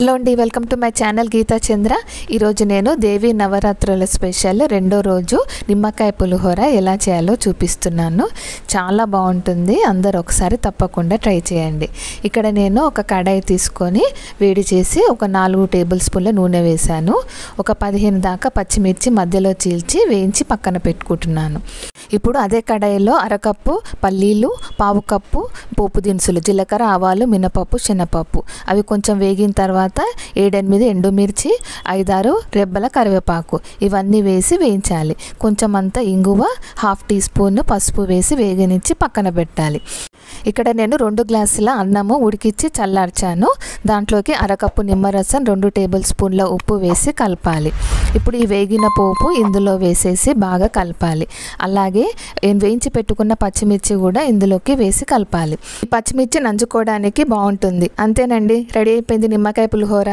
Hello అండి, welcome to my channel Geetha Chandra. ఈరోజు నేను దేవి నవరాత్రుల స్పెషల్ రెండో రోజు నిమ్మకాయ పులిహోర ఎలా చేయాలో చూపిస్తున్నాను. చాలా బాగుంటుంది, అందరూ ఒకసారి తప్పకుండా ట్రై చేయండి. ఇక్కడ నేను ఒక కడాయి తీసుకొని వేడి చేసి ఒక 4 టేబుల్ స్పూన్ల నూనె వేశాను. ఒక 15 దాకా పచ్చిమిర్చి మధ్యలో చీల్చి వేయించి పక్కన పెట్టుకుంటున్నాను. ఇప్పుడు అదే కడాయిలో అరకప్పు పల్లీలు, పావు కప్పు పోపు దినుసులు, జీలకర్ర, ఆవాలు, మినపప్పు, శనగపప్పు అవి కొంచెం వేగిన తర్వాత 7-8 ఎండుమిర్చి, 5-6 రెబ్బల కరివేపాకు ఇవన్నీ వేసి వేయించాలి. కొంచెం అంతా ఇంగువ, 1/2 టీ స్పూన్ పసుపు వేసి వేగనిచ్చి పక్కన పెట్టాలి. ఇక్కడ నేను 2 గ్లాసుల అన్నము ఉడికించి చల్లార్చాను. దాంట్లోకి అరకప్పు నిమ్మరసం, 2 టేబుల్ స్పూన్ల ఉప్పు వేసి కలపాలి. ఇప్పుడు ఈ వేగిన పోపు ఇందులో వేసేసి బాగా కలపాలి. అలాగే వేయించి పెట్టుకున్న పచ్చిమిర్చి కూడా ఇందులోకి వేసి కలపాలి. ఈ పచ్చిమిర్చి నంచుకోవడానికి బాగుంటుంది. అంతేనండి, రెడీ అయిపోయింది నిమ్మకాయ పులిహోర.